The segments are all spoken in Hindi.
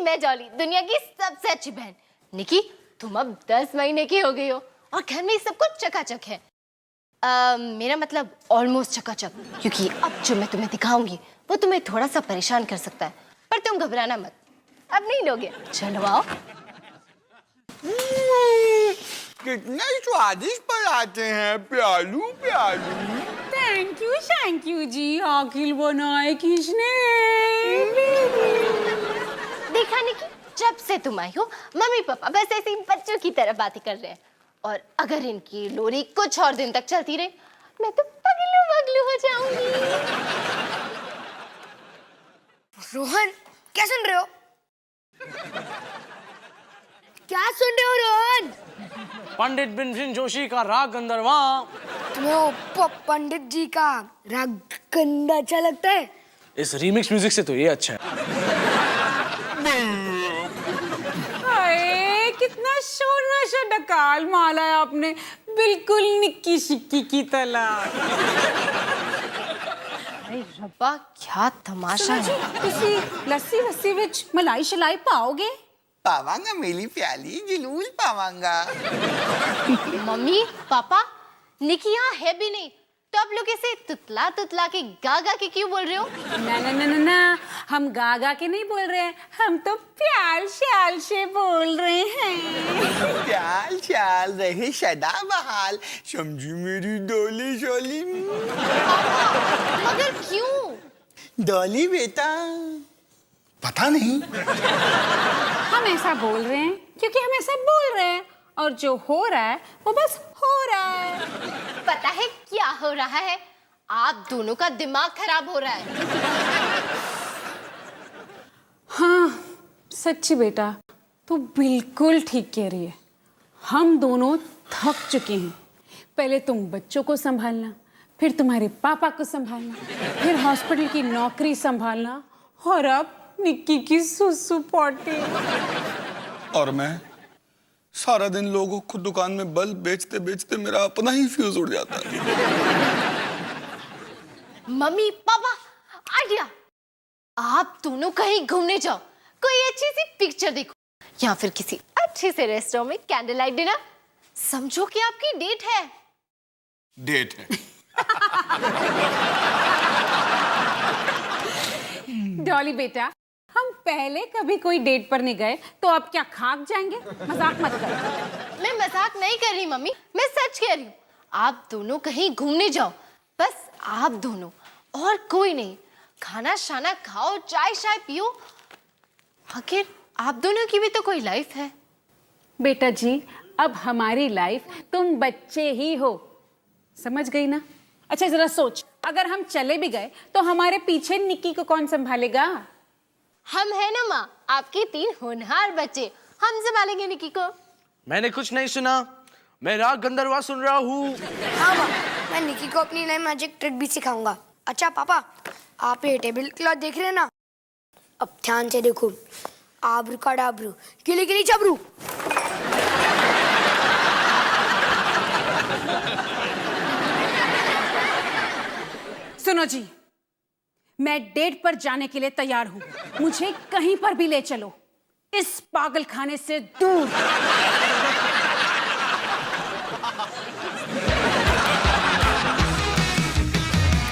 मैं डॉली, दुनिया की सबसे अच्छी बहन। निकी, तुम अब 10 महीने की हो गई हो और घर में सब कुछ चकाचक है। मेरा मतलब ऑलमोस्ट चकाचक, क्योंकि अब जो मैं तुम्हें दिखाऊंगी वो तुम्हें थोड़ा सा परेशान कर सकता है, पर तुम घबराना मत, अब नहीं लोगे। चलो आओ। कितने स्वादिष्ट पराठे हैं, प्यालू प्यालू। थैंक यू जी। आखिर बनाए किसने? देखा निकी, जब से तुम आई हो मम्मी पापा बस ऐसे ही बच्चों की तरह बातें कर रहे हैं, और अगर इनकी लोरी कुछ और दिन तक चलती रही मैं तो पगलू पगलू हो जाऊंगी। रोहन, क्या सुन रहे हो? क्या सुन रहे हो रोहन? पंडित भीमसेन जोशी का राग गंधर्वा। तुम्हें वो पंडित जी का राग गंदा अच्छा लगता है? इस रीमिक्स म्यूजिक से तो ये अच्छा है। हाय, कितना शोरना सा डकाल माला है आपने, बिल्कुल निक्की शिक्की की तरह। अरे रब्बा, क्या तमाशा है। किसी लस्सी वस्सी विच मलाई शलाई पाओगे? पावांगा मेरी प्याली, जरूर पावांगा। मम्मी पापा, निकी यहाँ है भी नहीं, तो आप लोग ऐसे तुतला तुतला के गागा के क्यों बोल रहे हो? ना ना ना ना ना, हम गागा के नहीं बोल रहे हैं, हम तो प्याल श्याल से बोल रहे हैं। प्याल श्याल रहे सदा बहाल, समझी मेरी डोली शोली। मगर क्यों? डोली बेटा, पता नहीं। हम ऐसा बोल रहे हैं क्योंकि हम ऐसा बोल रहे हैं, और जो हो रहा है वो बस हो रहा है। पता है क्या हो रहा है? आप दोनों का दिमाग खराब हो रहा है। हाँ सच्ची बेटा, तू बिल्कुल ठीक कह रही है। हम दोनों थक चुके हैं। पहले तुम बच्चों को संभालना, फिर तुम्हारे पापा को संभालना, फिर हॉस्पिटल की नौकरी संभालना, और अब निक्की की सुसु पॉटी। और मैं सारा दिन लोगों को दुकान में बल्ब बेचते बेचते मेरा अपना ही फ्यूज उड़ जाता है। Mummy papa, idea! आप दोनों कहीं घूमने जाओ, कोई अच्छी सी पिक्चर देखो, या फिर किसी अच्छे से रेस्टोरेंट में कैंडल लाइट डिनर। समझो कि आपकी डेट है। डेट है। डॉली बेटा, हम पहले कभी कोई डेट पर नहीं गए, तो अब क्या खाक जाएंगे? मजाक मत कर। मैं मजाक नहीं कर रही मम्मी, मैं सच कह रही हूँ। आप दोनों कहीं घूमने जाओ, बस आप दोनों, और कोई नहीं। खाना शाना खाओ, चाय शाय पियो। आखिर आप दोनों की भी तो कोई लाइफ है। बेटा जी, अब हमारी लाइफ तुम बच्चे ही हो, समझ गई ना? अच्छा जरा सोच, अगर हम चले भी गए तो हमारे पीछे निक्की को कौन संभालेगा? हम है ना माँ, आपके 3 होनहार बच्चे, हम संभालेंगे निक्की को। मैंने कुछ नहीं सुना, मैं राग गंधर्वा सुन रहा हूँ। हाँ माँ, मैं निक्की को अपनी नई मैजिक ट्रिक भी सिखाऊंगा। अच्छा पापा, आप ये टेबल क्लॉथ देख रहे हैं ना? अब ध्यान से देखो। आब्रू का डाब्रू, गिली गिली चबरू। सुनो जी, मैं डेट पर जाने के लिए तैयार हूँ। मुझे कहीं पर भी ले चलो, इस पागल खाने से दूर।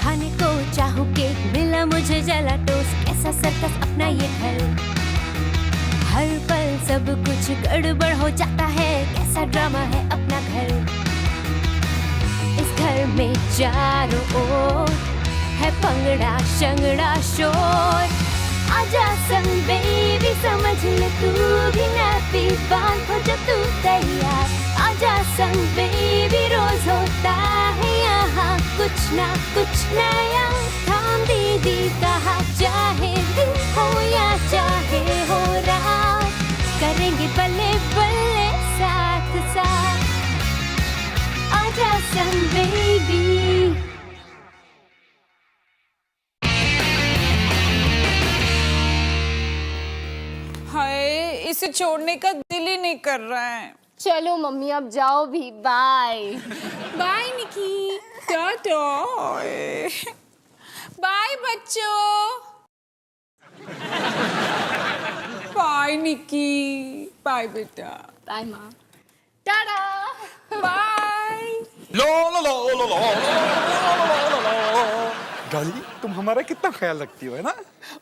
खाने को चाहूं केक, मिला मुझे जला टोस्ट, कैसा सर्कस अपना ये घर। हर पल सब कुछ गड़बड़ हो जाता है, कैसा ड्रामा है अपना घर। इस घर में चारों ओर है पंगड़ा शंगड़ा शोर। आजा संग बेबी, समझ ले तू भी नैपी बांध हो जब तू तैयार। आजा संग बेबी, रोज होता है यहाँ कुछ ना कुछ नया। थाम दीदी कहा, चाहे दिन हो या चाहे हो रात, करेंगे बल्ले बल्ले साथ साथ। आजा संग बेबी। हाय, इसे छोड़ने का दिल ही नहीं कर रहा है। चलो मम्मी, अब जाओ भी। बाय बाय निकी, टाटा। बाय बच्चों, बाय। बाय निकी, बाय बेटा, बाय माँ, टाटा। बाय। लो लो लो लो लो डॉली, तुम हमारा कितना ख्याल रखती हो, है ना?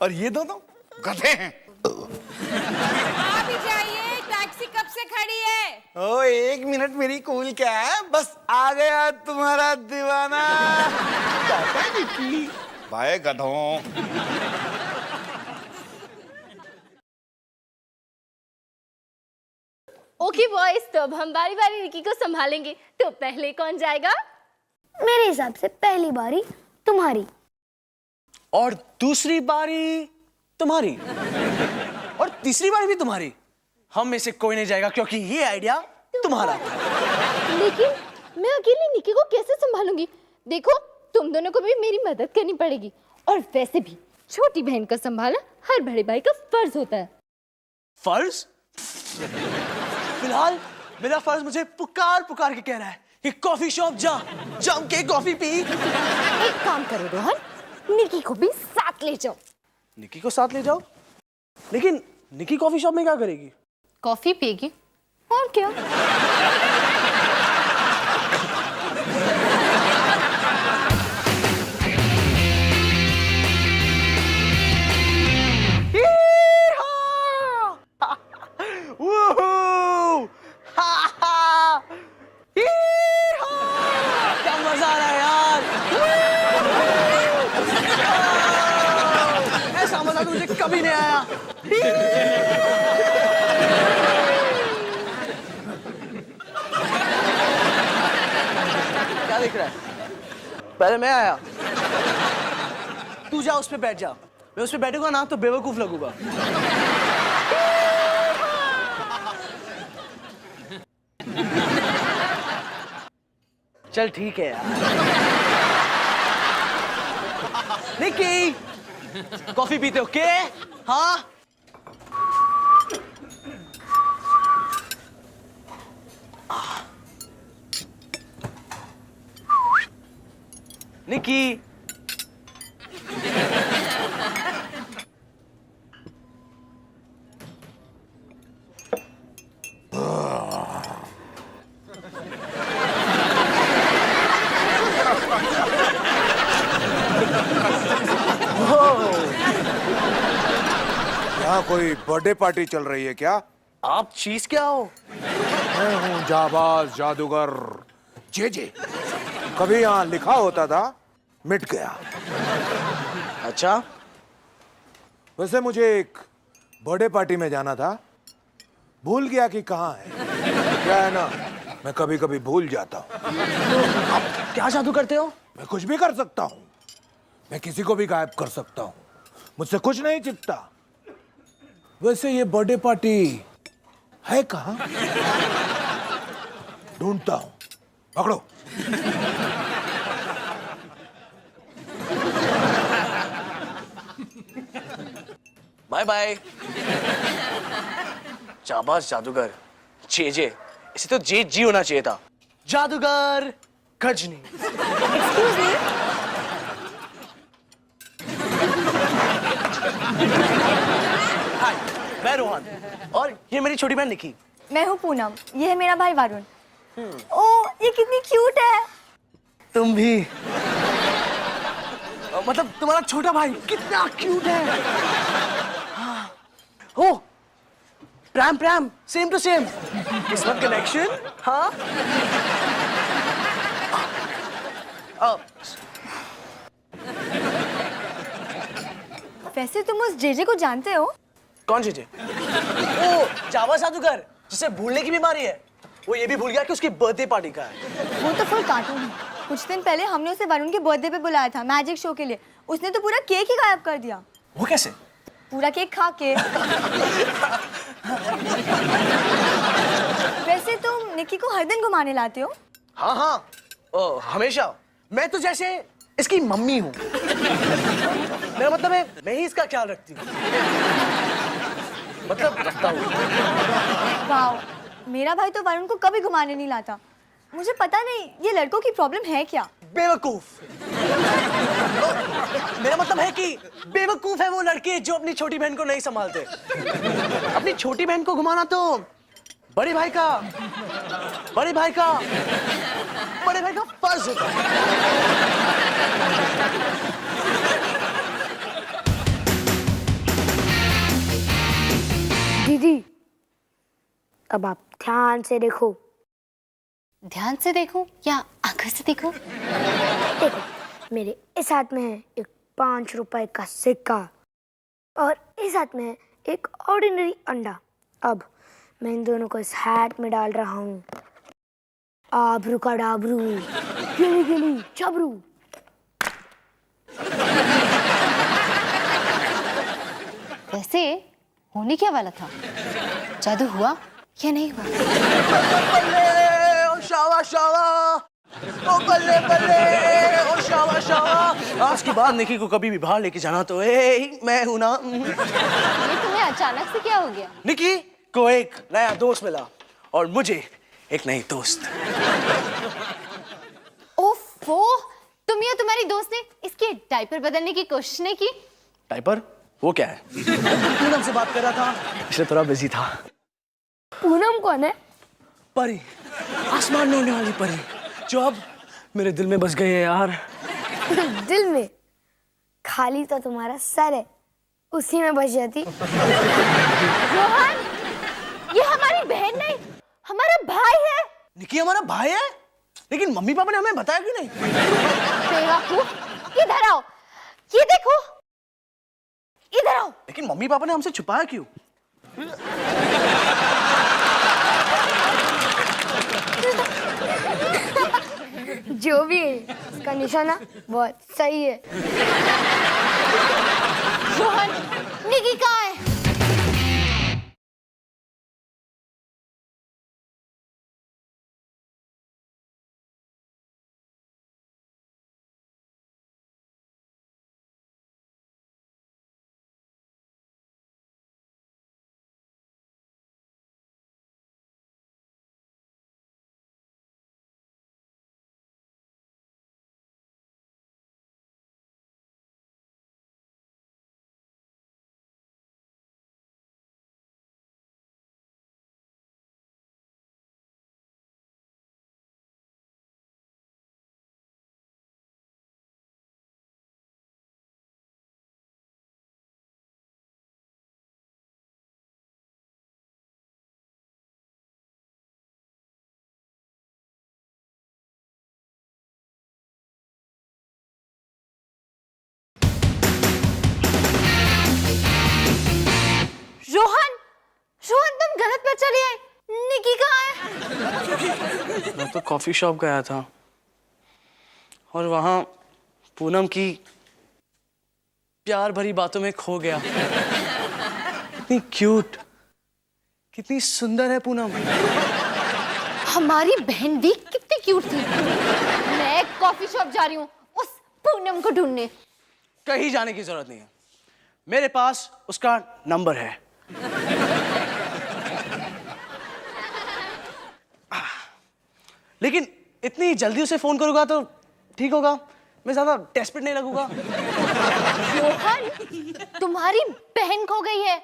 और ये दोनों गधे हैं। आप ही जाइए, टैक्सी कब से खड़ी है? ओ 1 मिनट मेरी कूल क्या है, बस आ गया तुम्हारा दीवाना। बाय गधों। ओके बॉयज, तो अब हम बारी बारी निकी को संभालेंगे। तो पहले कौन जाएगा? मेरे हिसाब से पहली बारी तुम्हारी। और दूसरी बारी तुम्हारी, और तीसरी बारी भी तुम्हारी। हम में से कोई नहीं जाएगा क्योंकि ये आइडिया तुम्हारा था। लेकिन मैं अकेली निकी को कैसे संभालूंगी? देखो, तुम दोनों को भी मेरी मदद करनी पड़ेगी। और वैसे भी छोटी बहन का संभालना हर बड़े भाई का फर्ज होता है। फर्ज? फिलहाल मेरा फर्ज मुझे पुकार पुकार के कह रहा है कि कॉफी शॉप जा, जम के कॉफी पी। एक काम करो रोहन, निकी को भी साथ ले जाओ। निकी को साथ ले जाओ? लेकिन निकी कॉफी शॉप में क्या करेगी? कॉफी पिएगी, और क्या? क्या मजा आ रहा है यार। ऐसा मजा तो मुझे कभी नहीं आया। क्या देख रहा है? पहले मैं आया। तू जा उस पे बैठ जा। मैं उस पे बैठूंगा ना तो बेवकूफ लगूंगा। चल ठीक है यार। निकी, कॉफी पीते हो क्या? हाँ? निकी, यहाँ कोई बर्थडे पार्टी चल रही है क्या? आप चीज क्या हो? मैं हूँ जाबाज जादूगर जे। कभी यहाँ लिखा होता था, मिट गया। अच्छा, वैसे मुझे एक बर्थडे पार्टी में जाना था, भूल गया कि कहाँ है। क्या है ना, मैं कभी कभी भूल जाता हूँ। आप क्या जादू करते हो? मैं कुछ भी कर सकता हूँ। मैं किसी को भी गायब कर सकता हूँ, मुझसे कुछ नहीं छिपता। वैसे ये बर्थडे पार्टी है कहाँ? ढूंढता हूँ, पकड़ो। Bye bye. जाबाज जादूगर जे, इसे तो जे जी होना चाहिए था। जादूगर गजनी। हाय, मैं रोहन और ये मेरी छोटी बहन निकी। मैं हूँ पूनम, ये है मेरा भाई वरुण। ओ, ये कितनी क्यूट है। तुम भी। मतलब तुम्हारा छोटा भाई कितना क्यूट है। हाँ। ओ, प्रैम प्रैम, सेम टू सेम। किस्मत कनेक्शन। हाँ। वैसे तुम उस जेजे को जानते हो? कौन जे? ओ, जावा जादूगर जिसे भूलने की बीमारी है। वो ये भी भूल गया कि उसकी बर्थडे पार्टी का है। वो तो फुल कार्टून है। कुछ दिन पहले हमने उसे वरुण के बर्थडे पे बुलाया था मैजिक शो के लिए। उसने तो पूरा केक ही गायब कर दिया। वो कैसे? पूरा केक खा के। वैसे तुम निकी को हर दिन घुमाने लाते हो? हाँ हाँ, हमेशा। मैं तो जैसे इसकी मम्मी हूँ। मेरा मतलब है मैं ही इसका ख्याल रखती हूँ। मतलब रखता हूँ। वाह, मेरा भाई तो वरुण को कभी घुमाने नहीं लाता। मुझे पता नहीं ये लड़कों की प्रॉब्लम है क्या। बेवकूफ। मेरा मतलब है कि बेवकूफ है वो लड़के जो अपनी छोटी बहन को नहीं संभालते। अपनी छोटी बहन को घुमाना तो बड़े भाई का फर्ज होता है। दीदी, अब आप ध्यान से देखो। ध्यान से देखूं या आंखों से देखूं? देखो, मेरे इस हाथ में है एक 5 रुपए का सिक्का और इस हाथ में है एक ऑर्डिनरी अंडा। अब मैं इन दोनों को इस हैट में डाल रहा हूँ। आबरू का डाबरू, गिली गिली चबरू। वैसे होने क्या वाला था? जादू हुआ या नहीं हुआ? बल्ले ओ शावा शावा, ओ बल्ले बल्ले ओ शावा शावा। आज के बाद निकी को कभी भी बाहर लेके जाना तो मैं हूं ना। ये तुम्हें अचानक से क्या हो गया? निकी को एक नया दोस्त मिला और मुझे एक नई दोस्त। ओफो, तुम या तुम्हारी दोस्त ने इसके डायपर बदलने की कोशिश नहीं की? डायपर? वो क्या है? पूनम से बात कर रहा था, इसलिए थोड़ा बिजी था। पूनम कौन है? परी, आसमान में उड़ने वाली परी, जो अब मेरे दिल में बस गई है यार। दिल में? खाली तो तुम्हारा सर है, उसी में बस जाती। रोहन, ये हमारी बहन नहीं, हमारा भाई है। निकी हमारा भाई है, लेकिन मम्मी पापा ने हमें बताया क्यों नहीं? बेवकूफ, इधर आओ, ये देखो, इधर आओ। लेकिन मम्मी पापा ने हमसे छुपाया क्यों? जो भी है, इसका निशाना बहुत सही है। रोहन, निकी कहाँ है? रोहन, रोहन तुम गलत पर चले आए। निकी कहाँ है? मैं तो कॉफी शॉप गया था और वहां पूनम की प्यार भरी बातों में खो गया। कितनी क्यूट, कितनी सुंदर है पूनम। हमारी बहन भी कितनी क्यूट थी। मैं कॉफी शॉप जा रही हूँ उस पूनम को ढूंढने। कहीं जाने की जरूरत नहीं है, मेरे पास उसका नंबर है। लेकिन इतनी जल्दी उसे फोन करूंगा तो ठीक होगा, मैं ज्यादा डेस्परेट नहीं लगूंगा। रोहन, तुम्हारी बहन खो गई है,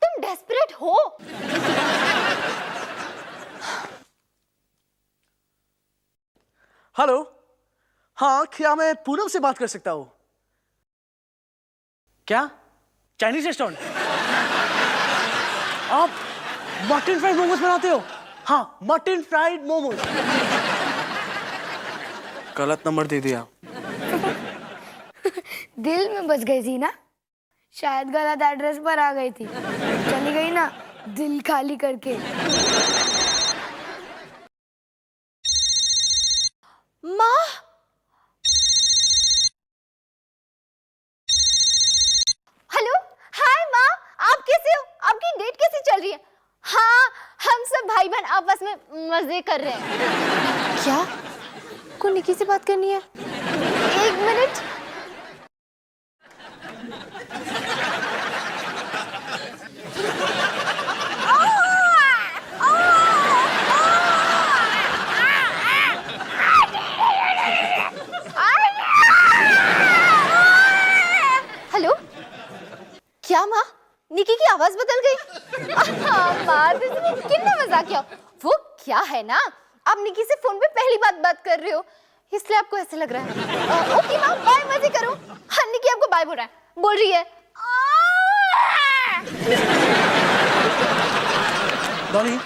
तुम डेस्परेट हो? हेलो, हाँ क्या मैं पूनम से बात कर सकता हूँ? क्या चाइनीज रेस्टोरेंट? आप मटन फ्राइड मोमोज बनाते हो? हाँ, मटन फ्राइड मोमोज। गलत नंबर दे दिया। दिल में बस गई थी ना, शायद गलत एड्रेस पर आ गई थी। चली गई ना दिल खाली करके। माँ, हेलो, हाय माँ, आप कैसे हो? आपकी डेट कैसी चल रही है? हाँ, हम सब भाई बहन आपस में मजे कर रहे हैं। क्या? को निकी से बात करनी है? एक मिनट। क्या माँ? निकी की आवाज बदल गई? माँ कितना मजाक किया। वो क्या है ना, आप निकी से फोन पे पहली बात कर रहे हो, इसलिए आपको ऐसे लग रहा है। ओके माँ, बाय, मजे करो। हाँ, निकी आपको बाय बोल रहा है, बोल रही है। डॉली,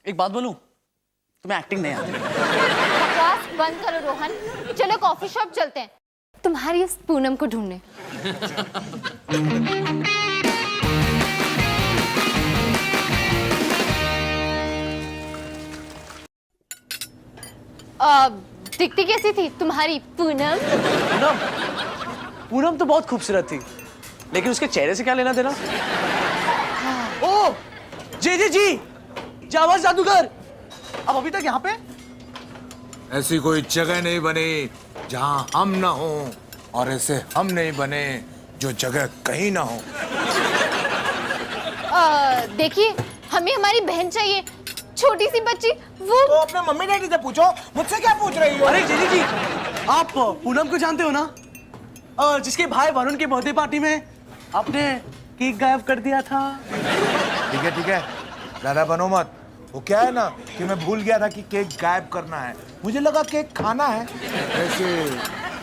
एक बात बोलूं, तुम्हें एक्टिंग नहीं आती। बकवास बंद करो रोहन, चलो कॉफी शॉप चलते हैं, तुम्हारी इस पूनम को ढूंढने। दिखती कैसी थी तुम्हारी पूनम? पूनम, पूनम तो बहुत खूबसूरत थी, लेकिन उसके चेहरे से क्या लेना देना? ओ, जी, जावाज जादूगर, अब अभी तक यहाँ पे? ऐसी कोई जगह नहीं बनी जहां हम ना हो, और ऐसे हम नहीं बने जो जगह कहीं ना हो। देखिए, हमें हमारी बहन चाहिए, छोटी सी बच्ची। वो तो अपने मम्मी डैडी से पूछो, मुझसे क्या पूछ रही हो? अरे जी, आप पूनम को जानते हो ना, जिसके भाई वरुण के बर्थडे पार्टी में आपने केक गायब कर दिया था। ठीक है, ज्यादा बनो मत। वो क्या है ना कि मैं भूल गया था कि केक गायब करना है, मुझे लगा केक खाना है। वैसे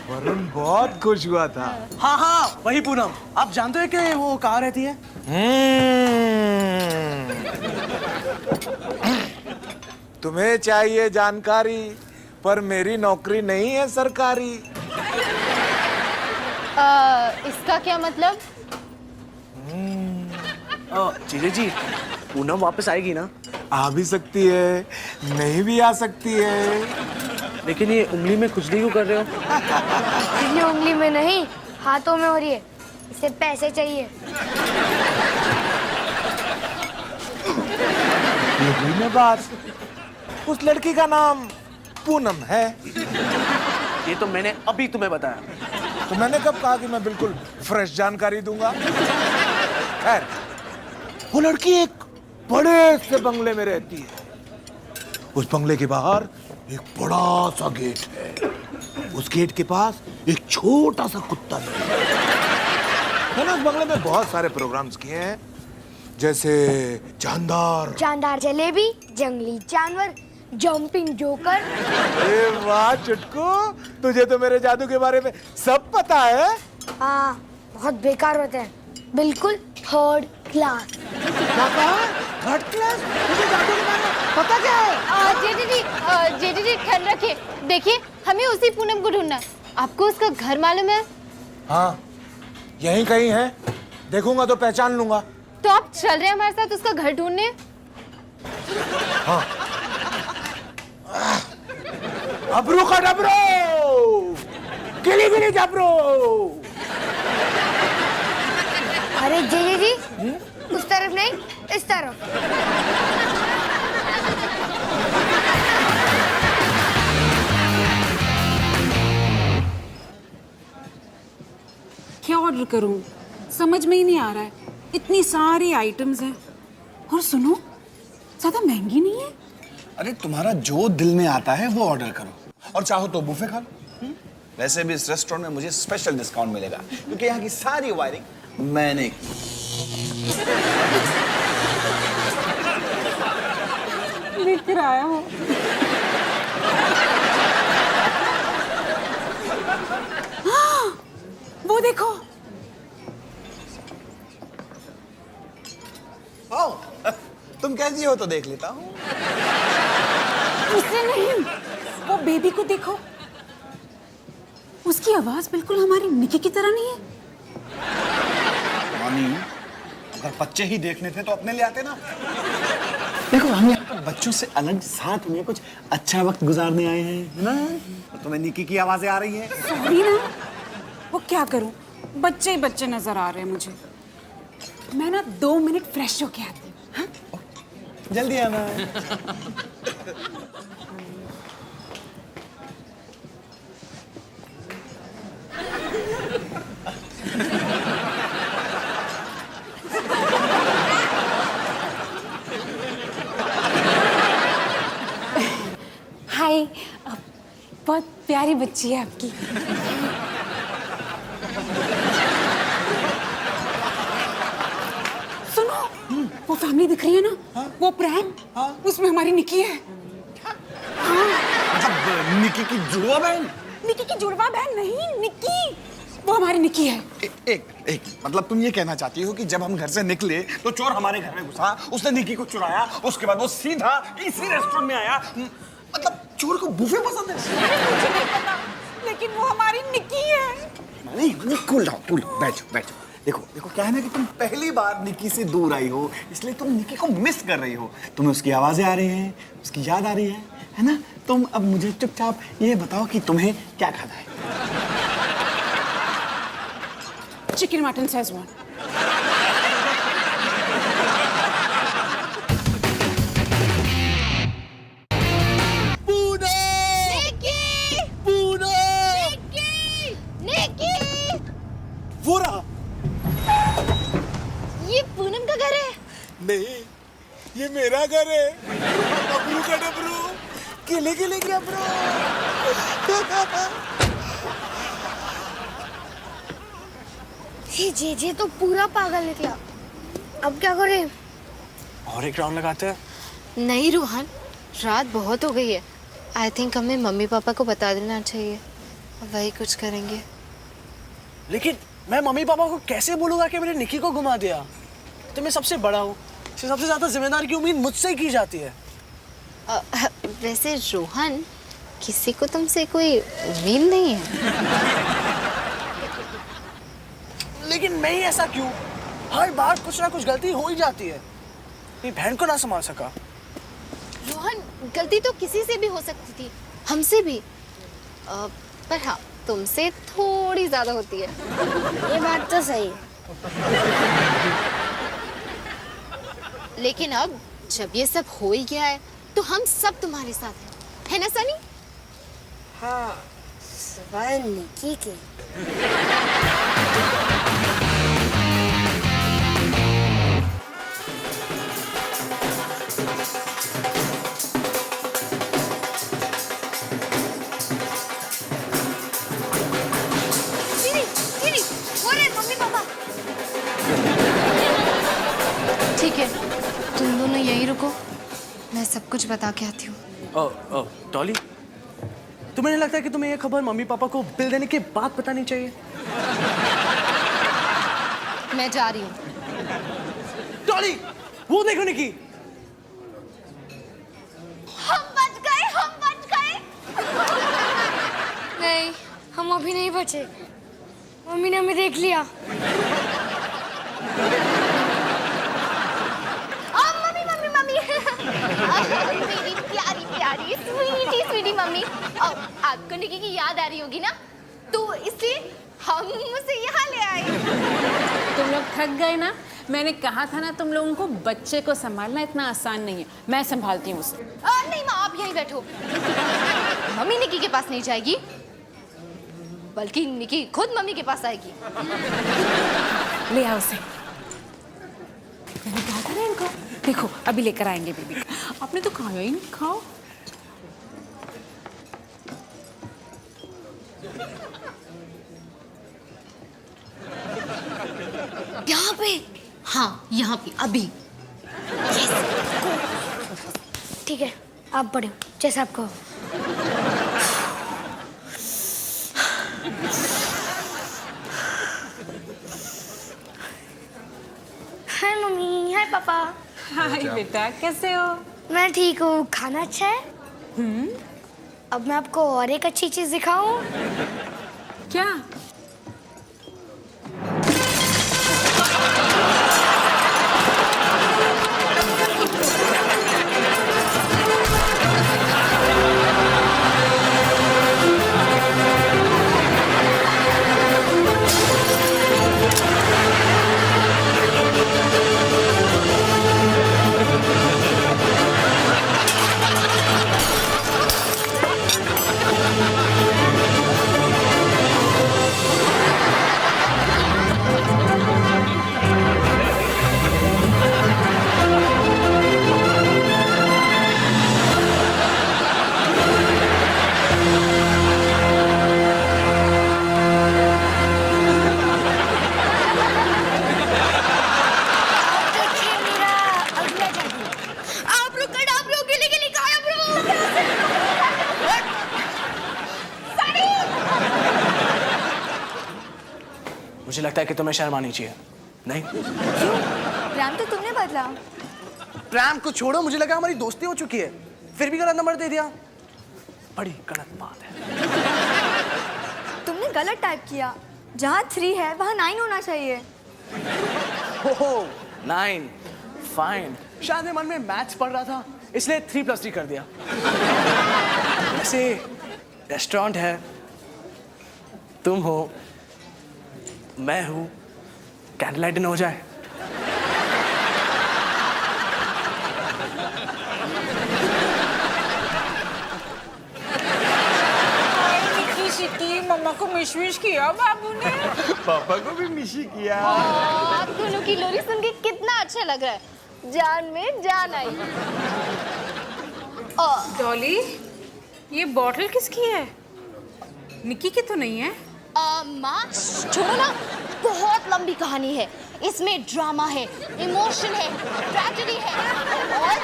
वरुण बहुत खुश हुआ था। हाँ, वही पूनम। आप जानते हो कि वो कहाँ रहती है? तुम्हें चाहिए जानकारी, पर मेरी नौकरी नहीं है सरकारी। इसका क्या मतलब? जी, पूनम वापस आएगी ना? आ भी सकती है, नहीं भी आ सकती है। लेकिन ये उंगली में खुजली क्यों कर रहे हो? इसलिए उंगली में नहीं, हाथों में हो रही है, इसे पैसे चाहिए। ये हुई ना बात, उस लड़की का नाम पूनम है। ये तो मैंने अभी तुम्हें बताया। तो मैंने कब कहा कि मैं बिल्कुल फ्रेश जानकारी दूंगा? खैर, वो लड़की एक बड़े से बंगले में रहती है। उस बंगले के बाहर एक बड़ा सा गेट है। उस गेट के पास एक छोटा सा कुत्ता है। मैंने उस बंगले में बहुत सारे प्रोग्राम्स किए हैं, जैसे जानदार जलेबी, जंगली जानवर, जंपिंग जोकर। अरे वाह चुटकू, तुझे तो मेरे जादू के बारे में सब पता है। हाँ, बहुत बेकार होते हैं, बिल्कुल थर्ड क्लास। Third class? तुझे जादू के बारे में पता क्या है? जेडी ख्याल रखिए। देखिए, हमें उसी पूनम को ढूंढना है। आपको उसका घर मालूम है? हाँ, यहीं कहीं है, देखूंगा तो पहचान लूंगा। तो आप चल रहे हैं हमारे साथ उसका घर ढूंढने? हाँ। अबरू का डबरू, गिली गिली जबरू। अरे जी, उस तरफ नहीं, इस तरफ। क्या ऑर्डर करूं, समझ में ही नहीं आ रहा है। इतनी सारी आइटम्स हैं, और सुनो, ज्यादा महंगी नहीं है। अरे तुम्हारा जो दिल में आता है वो ऑर्डर करो, और चाहो तो बुफे खा लो। वैसे भी इस रेस्टोरेंट में मुझे स्पेशल डिस्काउंट मिलेगा, क्योंकि यहाँ की सारी वायरिंग मैंने की। दिख रहा है वो। हाँ, वो देखो। तुम कैसी हो तो देख लेता हूँ। उससे नहीं, वो बेबी को देखो, उसकी आवाज बिल्कुल हमारी निकी की तरह नहीं है। मामी, अगर बच्चे ही देखने थे तो अपने ले आते ना। देखो, हम यहाँ पर बच्चों से अलग साथ में कुछ अच्छा वक्त गुजारने आए हैं, है ना? तो तुम्हें निकी की आवाजें आ रही हैं। सॉरी ना, वो क्या करूं, बच्चे ही बच्चे नजर आ रहे हैं मुझे। मैं ना 2 मिनट फ्रेश होके आती हूँ। हाँ? जल्दी आना। हाय, बहुत प्यारी बच्ची है आपकी। फैमिली दिख रही है ना, वो प्रैम, उसमें हमारी निकी है। मतलब निकी की जुड़वा बहन? निकी की जुड़वा बहन नहीं, निकी, वो हमारी निकी है। एक मतलब तुम ये कहना चाहती हो कि जब हम घर से निकले तो चोर हमारे घर में घुसा, उसने निकी को चुराया, उसके बाद वो सीधा इसी रेस्टोरेंट में आया। मतलब चोर को बुफे पसंद है? मुझे नहीं पता, लेकिन वो हमारी निकी है। नहीं, कूल डाउन, बैठो। देखो क्या है ना कि तुम पहली बार निकी से दूर आई हो, इसलिए तुम निकी को मिस कर रही हो। तुम्हें उसकी आवाजें आ रही हैं, उसकी याद आ रही है ना? तुम अब मुझे चुपचाप ये बताओ कि तुम्हें क्या खाना है? Chicken mutton Schezwan. वो रहा। ये पूनम का घर है? नहीं, ये मेरा घर है। डबरू का डबरू, केले डबरू। ये जे तो पूरा पागल निकला। अब क्या करें? और एक राउंड लगाते हैं। नहीं रोहन, रात बहुत हो गई है। आई थिंक हमें मम्मी पापा को बता देना चाहिए, वही कुछ करेंगे। लेकिन मैं मम्मी पापा को कैसे बोलूंगा कि मैंने निकी को घुमा दिया? तो मैं सबसे बड़ा हूँ, सबसे ज्यादा जिम्मेदार की उम्मीद मुझसे की जाती है। वैसे रोहन, किसी को तुमसे कोई उम्मीद नहीं है। लेकिन मैं ही ऐसा क्यों? हर बार कुछ ना कुछ गलती हो ही जाती है। मेरी बहन को ना संभाल सका। रोहन, गलती तो किसी से भी हो सकती थी, हमसे भी। पर हाँ, तुमसे थोड़ी ज्यादा होती है। ये बात तो सही। लेकिन अब जब ये सब हो ही गया है तो हम सब तुम्हारे साथ हैं, है ना सनी? हाँ, सिवाय निकी के। दीदी, वो रहे मम्मी पापा। ठीक है, तुम दोनों यहीं रुको, मैं सब कुछ बता के आती हूँ। डॉली, तुम्हें नहीं लगता कि तुम्हें ये खबर मम्मी पापा को बिल देने के बाद बतानी चाहिए? मैं जा रही हूँ। डॉली, वो देखो निकी। हम बच गए। नहीं, हम अभी नहीं बचे। मम्मी ने हमें देख लिया। मम्मी मेरी प्यारी स्वीटी मम्मी, आपको निकी की याद आ रही होगी ना, तो इसलिए हम उसे यहाँ ले आए। तुम लोग थक गए ना? मैंने कहा था ना, तुम लोगों को बच्चे को संभालना इतना आसान नहीं है। मैं संभालती हूँ उसे। नहीं माँ, आप यहीं बैठो। मम्मी निकी के पास नहीं जाएगी, बल्कि निकी खुद मम्मी के पास आएगी। ले आओ उसे। मैंने कहा था ना इनको, देखो अभी लेकर आएंगे बेबी। आपने तो खाया ही नहीं, खाओ। यहाँ पे? हाँ, यहाँ पे अभी। ठीक है, आप पढ़ो जैसा आप कहो। हाय मम्मी, हाय पापा। हाय बेटा, कैसे हो? मैं ठीक हूँ। खाना अच्छा है? अब मैं आपको और एक अच्छी चीज दिखाऊं। क्या? मुझे लगता है कि तुम्हें शर्म आनी चाहिए। नहीं? क्यों? प्रेम तो तुमने बदला। प्रेम को छोड़ो, मुझे लगा हमारी दोस्ती हो चुकी है, फिर भी गलत नंबर दे दिया। बड़ी गलत बात है। तुमने गलत टाइप किया। जहाँ 3 है वहाँ 9 होना चाहिए। ओहो 9 फाइन। शायद मैं मन में मैथ्स पढ़ रहा था इसलिए 3 + 3 कर दिया। ऐसे रेस्टोरेंट है, तुम हो, मैं हूँ, कैंडल लाइट डिनर हो जाए। मम्मा को मिश किया बाबू ने। पापा को भी मिशी किया। आप दोनों की लोरी सुन के कितना अच्छा लग रहा है, जान में जान आई। डॉली, ये बॉटल किसकी है? निकी की तो नहीं है? माँ छोड़ो ना, बहुत लंबी कहानी है। इसमें ड्रामा है, इमोशन है, ट्रेजेडी है और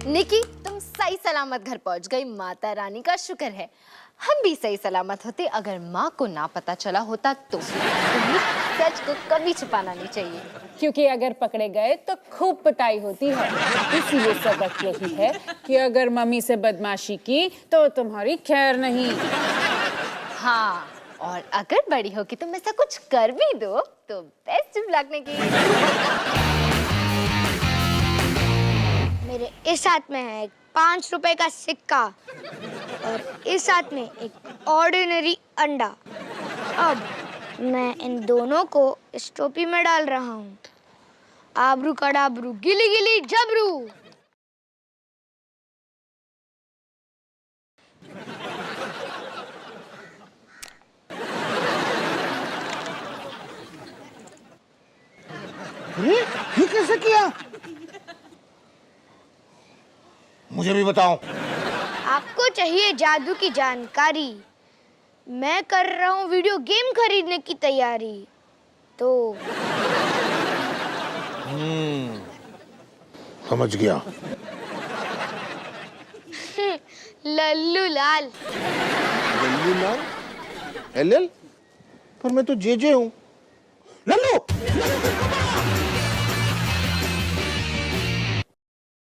निकी, तुम सही सलामत घर पहुंच गई, माता रानी का शुक्र है। हम भी सही सलामत होते अगर माँ को ना पता चला होता तो। सच को कभी छुपाना नहीं चाहिए, क्योंकि अगर पकड़े गए तो खूब पिटाई होती है। इसीलिए सबक यही है कि अगर मम्मी से बदमाशी की तो तुम्हारी खैर नहीं। हाँ, और अगर बड़ी होगी तुम ऐसा कुछ कर भी दो तो बेस्ट ऑफ लक निकी। मेरे इस हाथ में है एक 5 रुपए का सिक्का और इस हाथ में एक ऑर्डिनरी अंडा। अब मैं इन दोनों को इस टोपी में डाल रहा हूँ। आबरू कडाबरू गिली गिली जबरू। अरे ये कैसे किया? मुझे भी बताओ। आपको चाहिए जादू की जानकारी? मैं कर रहा हूँ वीडियो गेम खरीदने की तैयारी। तो समझ गया। लल्लू लाल। लल्लू लाल? एल? पर मैं तो जे हूँ। लल्लू!